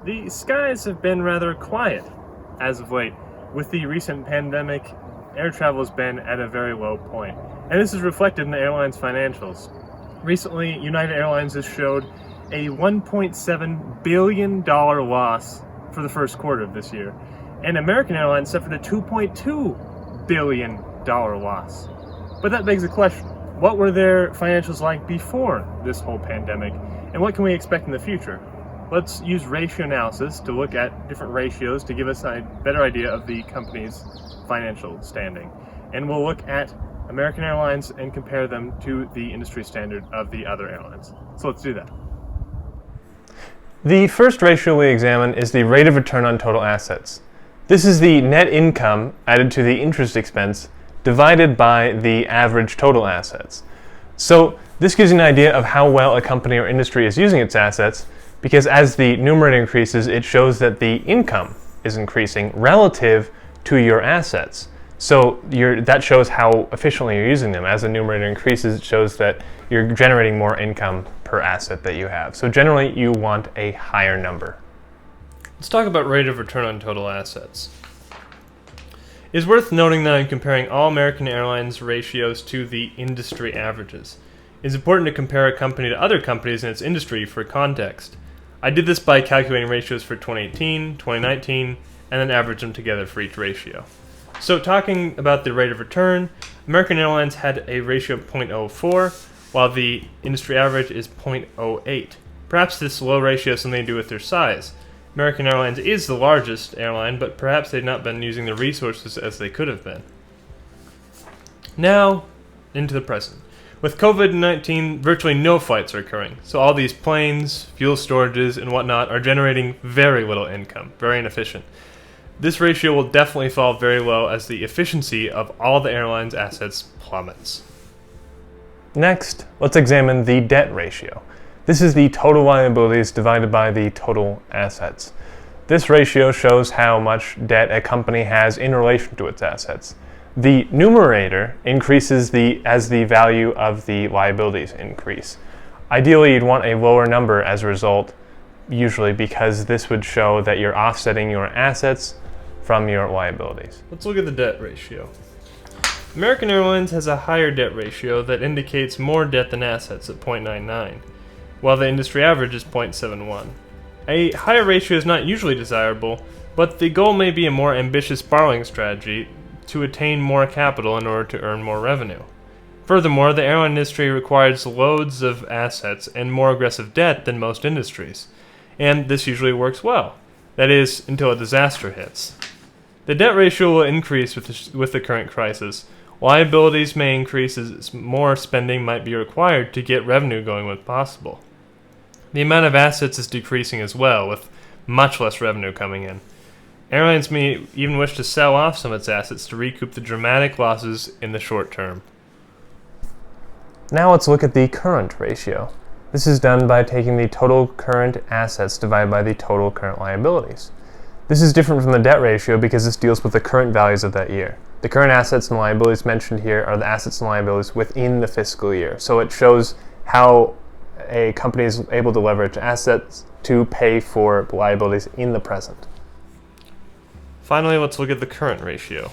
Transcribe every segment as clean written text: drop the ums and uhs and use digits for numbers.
The skies have been rather quiet as of late. With the recent pandemic, air travel has been at a very low point, and this is reflected in the airline's financials. Recently, United Airlines has showed a $1.7 billion loss for the first quarter of this year, and American Airlines suffered a $2.2 billion loss. But that begs the question, what were their financials like before this whole pandemic, and what can we expect in the future? Let's use ratio analysis to look at different ratios to give us a better idea of the company's financial standing. And we'll look at American Airlines and compare them to the industry standard of the other airlines. So let's do that. The first ratio we examine is the rate of return on total assets. This is the net income added to the interest expense divided by the average total assets. So this gives you an idea of how well a company or industry is using its assets, because as the numerator increases, it shows that the income is increasing relative to your assets. So that shows how efficiently you're using them. As the numerator increases, it shows that you're generating more income per asset that you have. So generally, you want a higher number. Let's talk about rate of return on total assets. It's worth noting that I'm comparing all American Airlines ratios to the industry averages. It's important to compare a company to other companies in its industry for context. I did this by calculating ratios for 2018, 2019, and then averaged them together for each ratio. So talking about the rate of return, American Airlines had a ratio of 0.04, while the industry average is 0.08. Perhaps this low ratio has something to do with their size. American Airlines is the largest airline, but perhaps they've not been using the resources as they could have been. Now, into the present. With COVID-19, virtually no flights are occurring, so all these planes, fuel storages, and whatnot are generating very little income, very inefficient. This ratio will definitely fall very low as the efficiency of all the airline's assets plummets. Next, let's examine the debt ratio. This is the total liabilities divided by the total assets. This ratio shows how much debt a company has in relation to its assets. The numerator increases as the value of the liabilities increase. Ideally, you'd want a lower number as a result, usually because this would show that you're offsetting your assets from your liabilities. Let's look at the debt ratio. American Airlines has a higher debt ratio that indicates more debt than assets at 0.99, while the industry average is 0.71. A higher ratio is not usually desirable, but the goal may be a more ambitious borrowing strategy to attain more capital in order to earn more revenue. Furthermore, the airline industry requires loads of assets and more aggressive debt than most industries, and this usually works well. That is, until a disaster hits. The debt ratio will increase with the current crisis. Liabilities may increase as more spending might be required to get revenue going when possible. The amount of assets is decreasing as well, with much less revenue coming in. Airlines may even wish to sell off some of its assets to recoup the dramatic losses in the short term. Now let's look at the current ratio. This is done by taking the total current assets divided by the total current liabilities. This is different from the debt ratio because this deals with the current values of that year. The current assets and liabilities mentioned here are the assets and liabilities within the fiscal year. So it shows how a company is able to leverage assets to pay for liabilities in the present. Finally, let's look at the current ratio.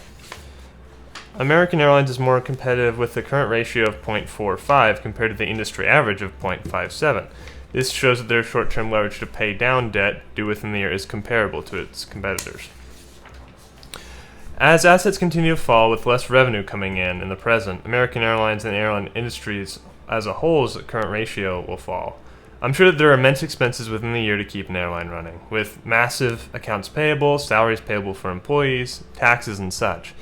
American Airlines is more competitive with the current ratio of 0.45 compared to the industry average of 0.57. This shows that their short-term leverage to pay down debt due within the year is comparable to its competitors. As assets continue to fall with less revenue coming in the present, American Airlines and airline industries as a whole's current ratio will fall. I'm sure that there are immense expenses within the year to keep an airline running, with massive accounts payable, salaries payable for employees, taxes, and such.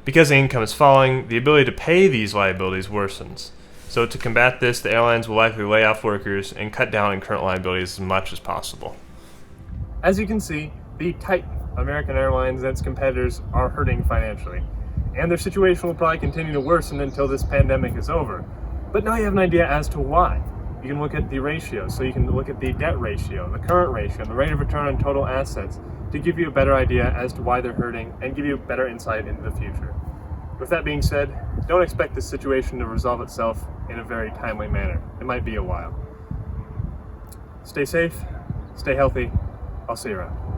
Because the income is falling, the ability to pay these liabilities worsens. So to combat this, the airlines will likely lay off workers and cut down on current liabilities as much as possible. As you can see, the Titan, American Airlines, and its competitors are hurting financially, and their situation will probably continue to worsen until this pandemic is over. But now you have an idea as to why. You can look at the ratios, so you can look at the debt ratio, the current ratio, and the rate of return on total assets to give you a better idea as to why they're hurting and give you better insight into the future. With that being said, don't expect this situation to resolve itself in a very timely manner. It might be a while. Stay safe, stay healthy. I'll see you around.